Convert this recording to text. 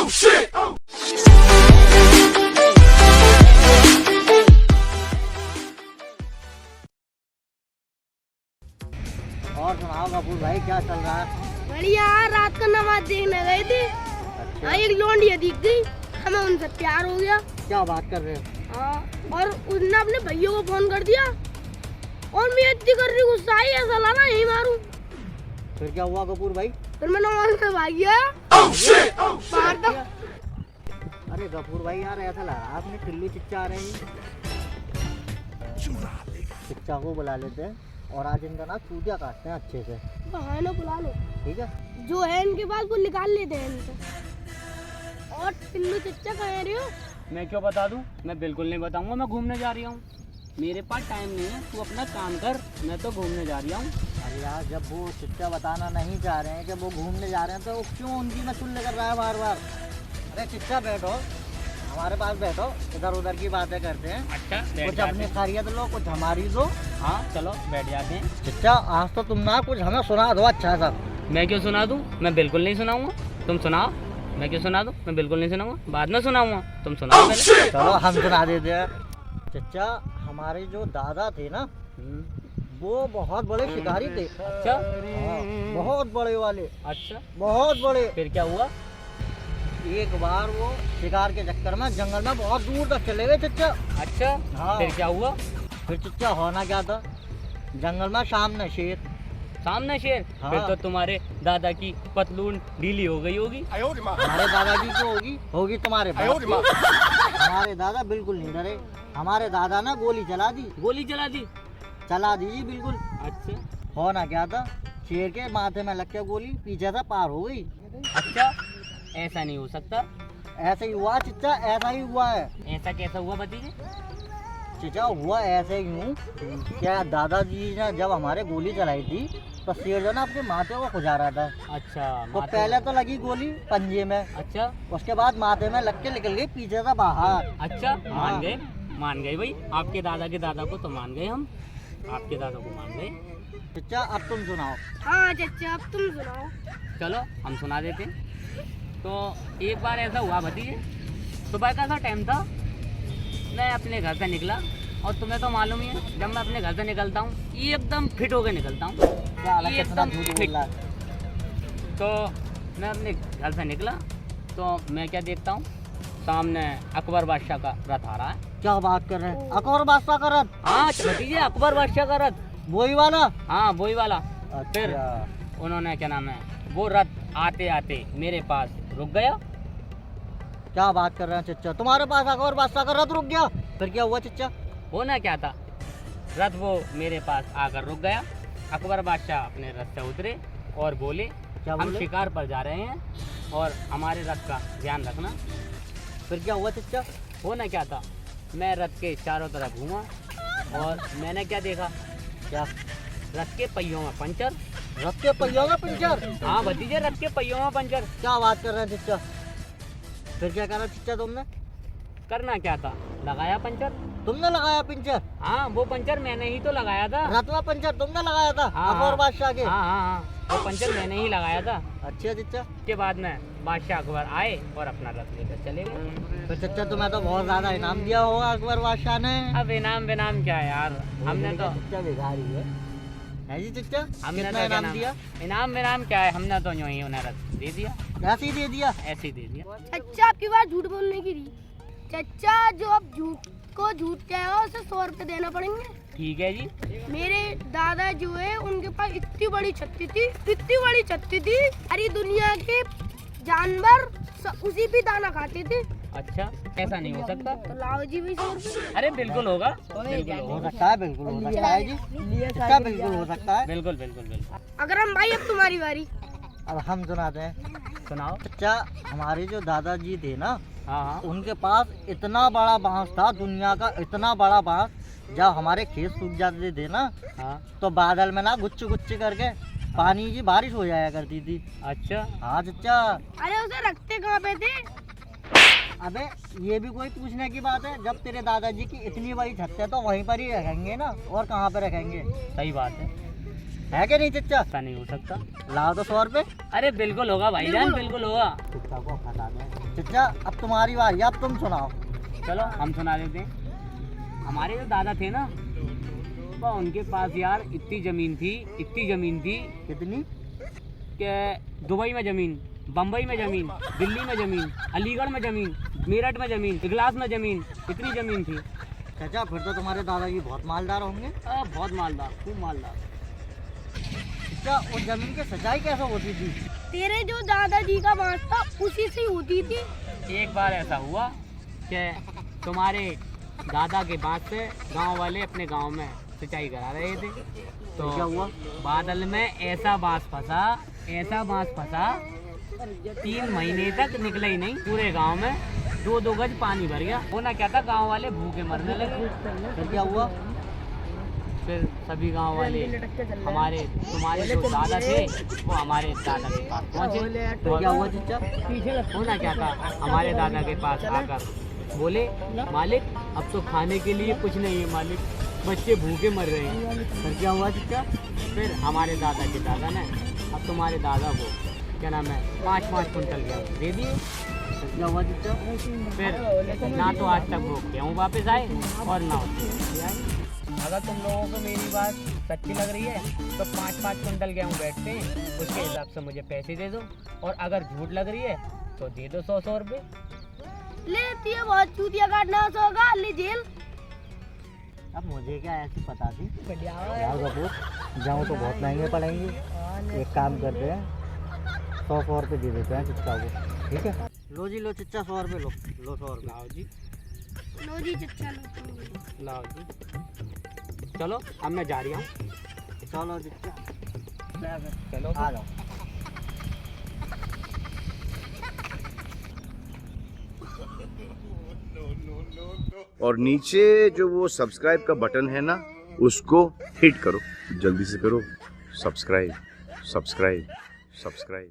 और सुनाओ कपूर भाई, क्या चल रहा है? बढ़िया। रात को नमाज देखने गए थे। अच्छा। एक लौंडिया दिख गई, हमें उनसे प्यार हो गया। क्या बात कर रहे हो? और उसने अपने भैया को फोन कर दिया और मैं इतनी कर रही गुस्सा आई, ऐसा लगा यही मारूं। फिर क्या हुआ कपूर भाई? फिर मैं नमाज में भाग गया। मार दो। अरे कपूर भाई यार, ऐसा लग रहा है आपने टिल्लू चिच्चा आ रहे हैं। चिच्चा को बुला लेते हैं और आज इनका ना चूतिया काटते हैं अच्छे से। हाँ ना, बुला लो। ठीक है, जो है इनके पास वो निकाल लेते हैं इनसे। और टिल्लू चिच्चा कह रहे हो? मैं क्यों बता दूं? मैं बिल्कुल नहीं बताऊंगा। मैं घूमने जा रही हूँ, मेरे पास टाइम नहीं है। तू अपना काम कर, मैं तो घूमने जा रही हूँ। अरे यार, जब वो चिच्चा बताना नहीं चाह रहे हैं कि वो घूमने जा रहे हैं, तो क्यों उनकी मैं चुल्ले कर रहा है बार बार? अरे चिच्चा बैठो, हमारे पास बैठो, इधर उधर की बातें करते हैं। अच्छा, कुछ अपनी खैरियत लो, कुछ हमारी दो। हाँ चलो बैठ जाते हैं। चिच्चा, आज तो तुम ना कुछ हमें सुना दो अच्छा सा। मैं क्यों सुना दूं? मैं बिल्कुल नहीं सुनाऊंगा। तुम सुनाओ। मैं क्यों सुना दूं? मैं बिल्कुल नहीं सुनाऊंगा, बाद में सुनाऊंगा। तुम सुनाओ पहले। चलो हम सुना देते हैं। चिच्चा, हमारे जो दादा थे ना, वो बहुत बड़े शिकारी थे। अच्छा। हाँ, बहुत बड़े वाले, अच्छा, बहुत बड़े। फिर क्या हुआ? एक बार वो शिकार के चक्कर में जंगल में बहुत दूर तक चले गए चिच्चा। अच्छा। हाँ। फिर क्या हुआ? फिर चिच्चा होना क्या था, जंगल में सामने शेर। सामने शेर? हाँ। फिर तो तुम्हारे दादा की पतलून ढीली हो गई होगी। हमारे दादाजी को होगी तुम्हारे बाप की। हमारे दादा बिल्कुल नहीं डरे। हमारे दादा ने गोली चला दी। गोली चला दी? चला दी जी, बिल्कुल। अच्छा। होना क्या था, शेर के माथे में लग के गोली पीछे से पार हो गई। अच्छा, ऐसा नहीं हो सकता। ऐसे ही हुआ चिच्चा, ऐसा ही हुआ है। ऐसा कैसा हुआ भतीजे? चिच्चा, हुआ ऐसे ही हूँ। क्या दादाजी ने जब हमारे गोली चलाई थी, तो शेर जो ना अपने माथे को खुजा रहा था। अच्छा। तो माथे- पहले तो लगी गोली पंजे में, अच्छा। उसके बाद माथे में लग के निकल गई पीछे से बाहर। अच्छा, हाँ। मान गए भाई। आपके दादा के दादा को तो मान गए हम, आपके दादा को मान गए। चिच्चा, अब तुम सुनाओ। हाँ चाचा, अब तुम सुनाओ। चलो हम सुना देते हैं। तो एक बार ऐसा हुआ भतीजे, सुबह का सा टाइम था, मैं अपने घर से निकला। और तुम्हें तो मालूम ही है, जब मैं अपने घर से निकलता हूँ एकदम फिट होकर निकलता हूँ। क्या अलग कितना एकदम झूठ फिट। बोल रहा है। तो मैं अपने घर से निकला, तो मैं क्या देखता हूँ, सामने अकबर बादशाह का रथ आ रहा है। क्या बात कर रहे हैं, अकबर बादशाह का रथ? हाँ भतीजे, अकबर बादशाह का रथ। वही वाला? हाँ वही वाला। फिर अच्छा। उन्होंने क्या नाम है, वो रथ आते आते मेरे पास रुक गया। क्या बात कर रहे हैं चिच्चा, तुम्हारे पास अकबर बादशाह का रथ रुक गया? फिर क्या हुआ चिच्चा? होना क्या था, रथ वो मेरे पास आकर रुक गया। अकबर बादशाह अपने रथ से उतरे और बोले, क्या हम बोले? शिकार पर जा रहे हैं और हमारे रथ का ध्यान रखना। फिर क्या हुआ चिच्चा? होना क्या था, मैं रथ के चारों तरफ घूमा और मैंने क्या देखा, क्या? रथ के पहियों में पंचर। रथ के पहियों में पंचर? हाँ भतीजे, रथ के पहियों में पंचर। क्या बात कर रहे हैं चिच्चा? फिर क्या करा चिच्चा तुमने? करना क्या था, लगाया पंचर। तुमने लगाया पंचर? हाँ वो पंचर मैंने ही तो लगाया था। रथ में पंचर तुमने लगाया था? हाँ, अकबर बादशाह के? हाँ हाँ हाँ, वो पंचर मैंने ही लगाया था। अच्छा चिच्चा। उसके बाद में बादशाह अकबर आए और अपना रथ लेकर चले गए। तो चिच्चा, तुम्हें तो बहुत ज्यादा इनाम दिया होगा अकबर बादशाह ने। अब इनाम बेनाम क्या है यार, हमने तो चिच्चा भिखारी है जी चिच्चा? हमने कितना तो क्या इनाम नाम- दिया? इनाम बेनाम क्या है, हमने तो यूं ही उन्हें रथ दे दिया, ऐसे ही दे दिया? ऐसे ही दे दिया। चाचा, आपकी बात झूठ बोलने की थी। चाचा, जो आप झूठ को झूठ कहेगा उसे 100 रुपये देना पड़ेंगे। ठीक है जी। मेरे दादा जो है, उनके पास इतनी बड़ी छत्ती थी, इतनी बड़ी छत्ती थी, सारी दुनिया के जानवर उसी पे दाना खाते थे। अच्छा, ऐसा नहीं हो सकता। तो लाओ जी भाई 100 रुपये। अरे बिल्कुल होगा, बिल्कुल हो होगा, सकता है, बिल्कुल हो सकता है जी। चिच्चा, बिल्कुल हो सकता है। बिल्कुल बिल्कुल बिल्कुल। अकरम भाई, अब तुम्हारी बारी। अब हम सुनाते हैं। सुनाओ। चिच्चा, हमारे जो दादाजी थे ना, हाँ हाँ। उनके पास इतना बड़ा बांस था, दुनिया का इतना बड़ा बांस। जब हमारे खेत सूख जाते थे ना, हाँ। तो बादल में ना गुच्छ गुच्छ करके पानी की बारिश हो जाया करती थी। अच्छा। हाँ चिच्चा। अरे उसे रखते कहाँ पे थे? अबे, ये भी कोई पूछने की बात है? जब तेरे दादाजी की इतनी बड़ी छत है तो वहीं पर ही रखेंगे ना, और कहाँ पे रखेंगे? सही बात है। है कि नहीं चिच्चा? ऐसा नहीं हो सकता। लाओ तो 100 रुपए। अरे बिल्कुल होगा भाईजान, बिल्कुल होगा। चिच्चा को फंसा दे। चिच्चा अब तुम्हारी बारी, अब तुम सुनाओ। चलो हम सुना देते हैं। हमारे जो दादा थे ना, वो उनके पास यार इतनी ज़मीन थी, इतनी ज़मीन थी कितनी? कि दुबई में ज़मीन, बम्बई में ज़मीन, दिल्ली में ज़मीन, अलीगढ़ में ज़मीन, मेरठ में ज़मीन, इगलास में ज़मीन, इतनी ज़मीन थी। चाचा फिर तो तुम्हारे दादाजी बहुत मालदार होंगे। बहुत मालदार, खूब मालदार। चिच्चा उस जमीन की सिंचाई कैसे होती थी? तेरे जो दादाजी का बांस था उसी से होती थी। एक बार ऐसा हुआ कि तुम्हारे दादा के बांस से गांव वाले अपने गांव में सिंचाई करा रहे थे, तो क्या हुआ? बादल में ऐसा बांस फंसा, ऐसा बांस फंसा, 3 महीने तक निकला ही नहीं। पूरे गांव में 2-2 गज पानी भर गया। होना क्या था, गांव वाले भूखे मरने लगे। फिर क्या हुआ? फिर सभी गांव वाले हमारे तुम्हारे जो दादा थे वो हमारे दादा के पास पहुंचे। फिर क्या हुआ चिच्चा? होना क्या था, हमारे दादा के पास आकर बोले, मालिक अब तो खाने के लिए कुछ नहीं है मालिक, बच्चे भूखे मर रहे हैं। फिर क्या हुआ चिच्चा? फिर हमारे दादा के दादा ने अब तुम्हारे दादा को क्या नाम है 5-5 कुंटल गेहूँ दे दिए। फिर क्या हुआ चिच्चा? फिर ना तो आज तक वो गेहूँ वापस आए और ना आए। अगर तुम लोगों को मेरी बात सच्ची लग रही है तो 5-5 कुंटल गेहूँ बैठते हैं, उसके हिसाब से मुझे पैसे दे दो, और अगर झूठ लग रही है तो दे दो 100-100 रुपये। लेती है बहुत चूतिया काटना होगा, ले जेल। अब मुझे क्या ऐसी पता थी? बढ़िया यार कपूर जाऊँ तो बहुत महंगे पड़ेंगे। एक काम करते हैं, 100 रुपये दे देते हैं चिच्चा को, ठीक है? लो जी लो चिच्चा, 100 रुपये लो। लो 100 रुपये। लाओ जी, लो जी चच्चा लो। लाओ जी। चलो अब मैं जा रही हूँ। चलो चिच्चा, चलो आ जाओ। और नीचे जो वो सब्सक्राइब का बटन है ना, उसको हिट करो, जल्दी से करो। Subscribe subscribe subscribe.